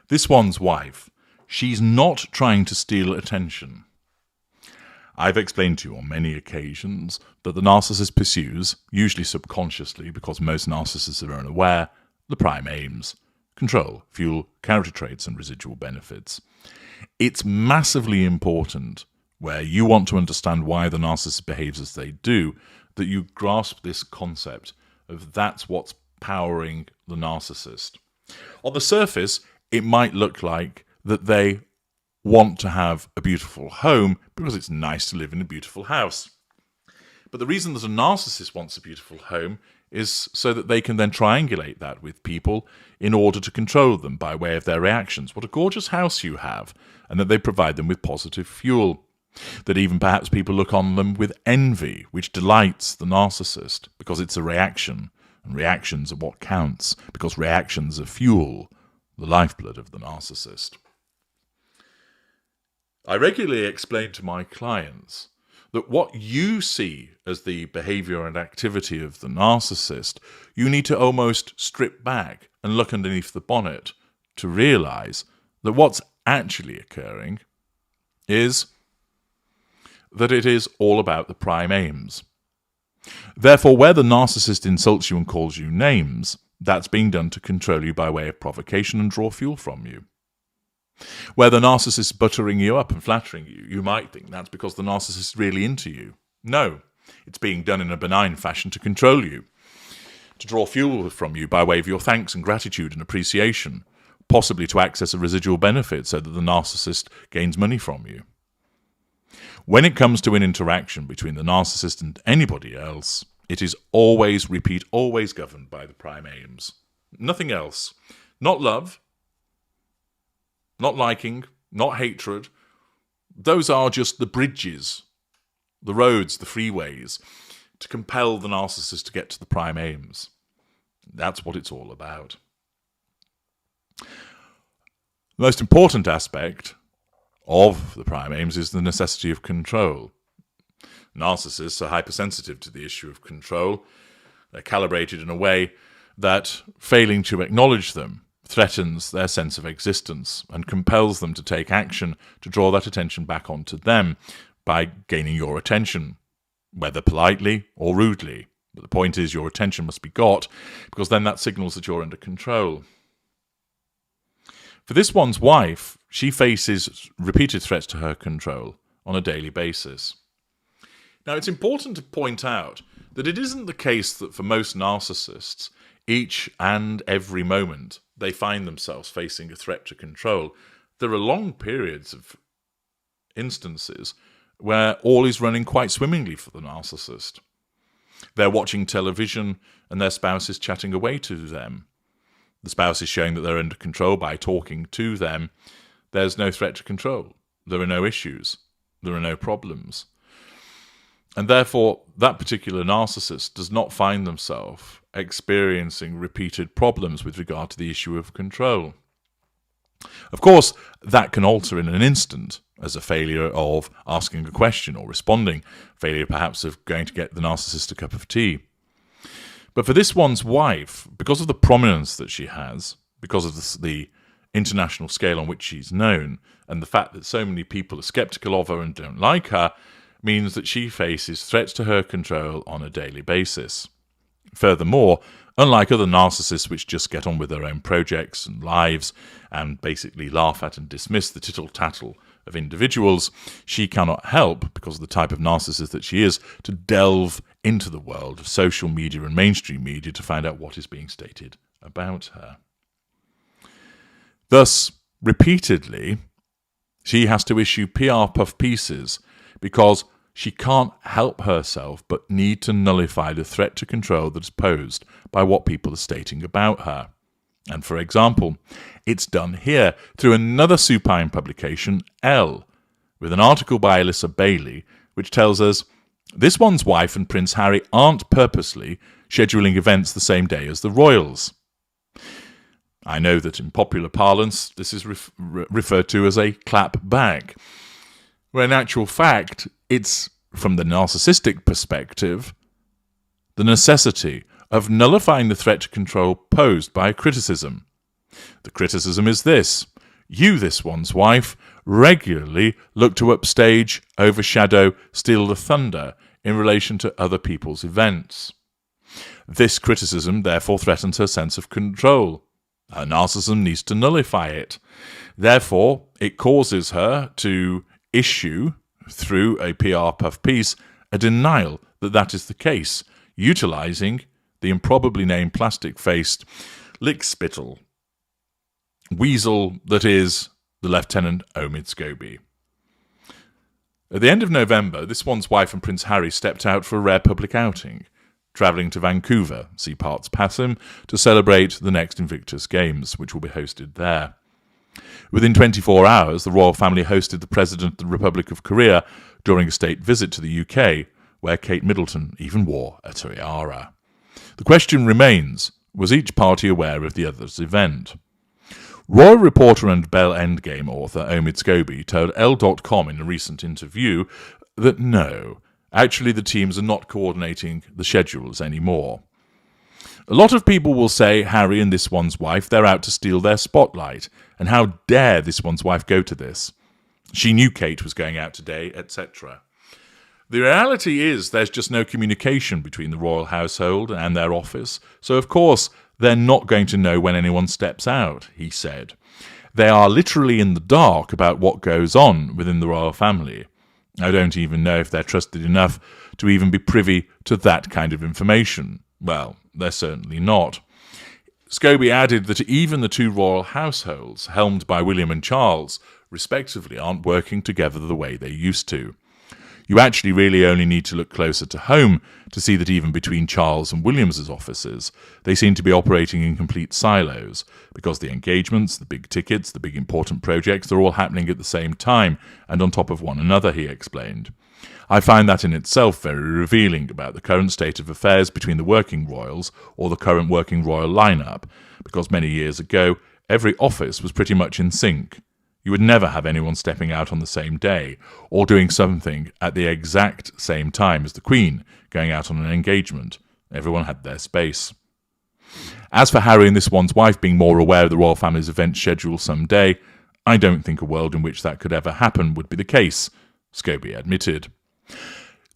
This one's wife, she's not trying to steal attention. I've explained to you on many occasions that the narcissist pursues, usually subconsciously because most narcissists are unaware, the prime aims: control, fuel, character traits, and residual benefits. It's massively important, where you want to understand why the narcissist behaves as they do, that you grasp this concept of that's what's powering the narcissist. On the surface, it might look like that they want to have a beautiful home because it's nice to live in a beautiful house. But the reason that a narcissist wants a beautiful home is so that they can then triangulate that with people in order to control them by way of their reactions. What a gorgeous house you have, and that they provide them with positive fuel. That even perhaps people look on them with envy, which delights the narcissist because it's a reaction, and reactions are what counts, because reactions are fuel, the lifeblood of the narcissist. I regularly explain to my clients that what you see as the behavior and activity of the narcissist, you need to almost strip back and look underneath the bonnet to realize that what's actually occurring is that it is all about the prime aims. Therefore, where the narcissist insults you and calls you names, that's being done to control you by way of provocation and draw fuel from you. Where the narcissist is buttering you up and flattering you, you might think that's because the narcissist is really into you. No, it's being done in a benign fashion to control you, to draw fuel from you by way of your thanks and gratitude and appreciation, possibly to access a residual benefit so that the narcissist gains money from you. When it comes to an interaction between the narcissist and anybody else, it is always, repeat, always governed by the prime aims. Nothing else. Not love, not liking, not hatred. Those are just the bridges, the roads, the freeways, to compel the narcissist to get to the prime aims. That's what it's all about. The most important aspect of the prime aims is the necessity of control. Narcissists are hypersensitive to the issue of control. They're calibrated in a way that failing to acknowledge them threatens their sense of existence and compels them to take action to draw that attention back onto them by gaining your attention, whether politely or rudely. But the point is, your attention must be got, because then that signals that you're under control. For this one's wife, she faces repeated threats to her control on a daily basis. Now, it's important to point out that it isn't the case that for most narcissists, each and every moment they find themselves facing a threat to control. There are long periods of instances where all is running quite swimmingly for the narcissist. They're watching television and their spouse is chatting away to them. The spouse is showing that they're under control by talking to them. There's no threat to control. There are no issues. There are no problems. And therefore, that particular narcissist does not find themselves experiencing repeated problems with regard to the issue of control. Of course, that can alter in an instant as a failure of asking a question or responding, failure perhaps of going to get the narcissist a cup of tea. But for this one's wife, because of the prominence that she has, because of the international scale on which she's known, and the fact that so many people are sceptical of her and don't like her, means that she faces threats to her control on a daily basis. Furthermore, unlike other narcissists which just get on with their own projects and lives and basically laugh at and dismiss the tittle-tattle of individuals, she cannot help, because of the type of narcissist that she is, to delve into the world of social media and mainstream media to find out what is being stated about her. Thus, repeatedly, she has to issue PR puff pieces because she can't help herself but need to nullify the threat to control that is posed by what people are stating about her. And for example, it's done here through another supine publication, Elle, with an article by Alyssa Bailey, which tells us this one's wife and Prince Harry aren't purposely scheduling events the same day as the royals. I know that in popular parlance, this is referred to as a clap back, where in actual fact, it's, from the narcissistic perspective, the necessity of nullifying the threat to control posed by a criticism. The criticism is this: You, this one's wife, regularly look to upstage, overshadow, steal the thunder in relation to other people's events. This criticism therefore threatens her sense of control. Her narcissism needs to nullify it. Therefore, it causes her to issue, through a PR puff piece, a denial that that is the case, utilising the improbably named plastic-faced lickspittle weasel that is the Lieutenant Omid Scobie. At the end of November, this one's wife and Prince Harry stepped out for a rare public outing, travelling to Vancouver, see parts Passim, to celebrate the next Invictus Games, which will be hosted there. Within 24 hours, the royal family hosted the President of the Republic of Korea during a state visit to the UK, where Kate Middleton even wore a tiara. The question remains, was each party aware of the other's event? Royal reporter and Bell Endgame author Omid Scobie told Elle.com in a recent interview that no, actually the teams are not coordinating the schedules anymore. A lot of people will say Harry and this one's wife, they're out to steal their spotlight, and how dare this one's wife go to this? She knew Kate was going out today, etc. The reality is there's just no communication between the royal household and their office, so of course they're not going to know when anyone steps out, he said. They are literally in the dark about what goes on within the royal family. I don't even know if they're trusted enough to even be privy to that kind of information. Well, they're certainly not. Scobie added that even the two royal households, helmed by William and Charles, respectively, aren't working together the way they used to. You actually really only need to look closer to home to see that even between Charles and William's offices, they seem to be operating in complete silos, because the engagements, the big tickets, the big important projects, they're all happening at the same time and on top of one another, he explained. I find that in itself very revealing about the current state of affairs between the working royals or the current working royal lineup, because many years ago, every office was pretty much in sync. You would never have anyone stepping out on the same day or doing something at the exact same time as the Queen going out on an engagement. Everyone had their space. As for Harry and this one's wife being more aware of the royal family's event schedule someday, I don't think a world in which that could ever happen would be the case, Scobie admitted.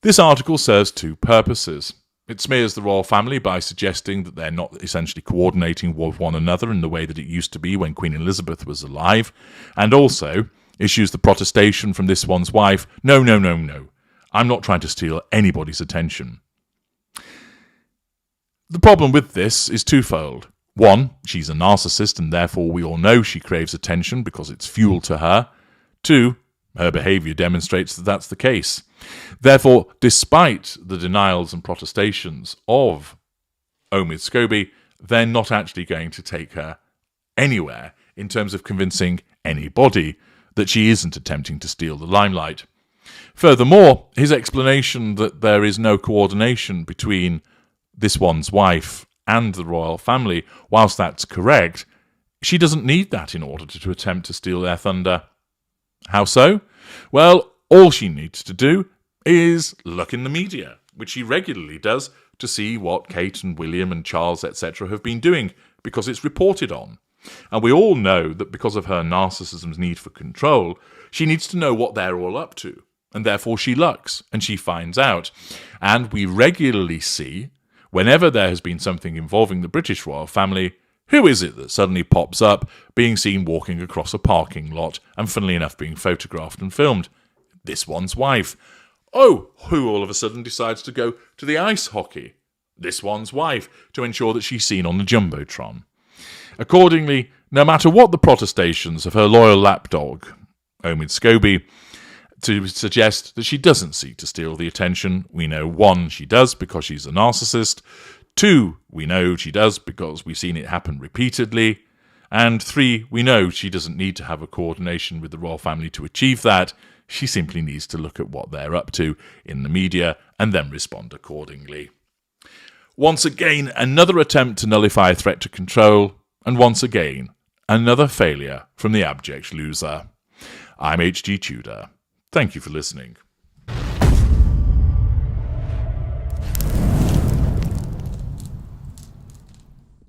This article serves two purposes. It smears the royal family by suggesting that they're not essentially coordinating with one another in the way that it used to be when Queen Elizabeth was alive, and also issues the protestation from this one's wife, no, I'm not trying to steal anybody's attention. The problem with this is twofold. One, she's a narcissist and therefore we all know she craves attention because it's fuel to her. Two, her behaviour demonstrates that that's the case. Therefore, despite the denials and protestations of Omid Scobie, they're not actually going to take her anywhere in terms of convincing anybody that she isn't attempting to steal the limelight. Furthermore, his explanation that there is no coordination between this one's wife and the royal family, whilst that's correct, she doesn't need that in order to attempt to steal their thunder. How so? Well, all she needs to do is look in the media, which she regularly does, to see what Kate and William and Charles, etc. have been doing, because it's reported on. And we all know that because of her narcissism's need for control, she needs to know what they're all up to, and therefore she looks, and she finds out. And we regularly see, whenever there has been something involving the British royal family, who is it that suddenly pops up, being seen walking across a parking lot, and funnily enough being photographed and filmed? This one's wife. Oh, who all of a sudden decides to go to the ice hockey? This one's wife, to ensure that she's seen on the Jumbotron. Accordingly, no matter what the protestations of her loyal lapdog, Omid Scobie, to suggest that she doesn't seek to steal the attention, we know 1, she does because she's a narcissist, 2, we know she does because we've seen it happen repeatedly, and 3, we know she doesn't need to have a coordination with the royal family to achieve that. She simply needs to look at what they're up to in the media and then respond accordingly. Once again, another attempt to nullify a threat to control, and once again, another failure from the abject loser. I'm HG Tudor. Thank you for listening.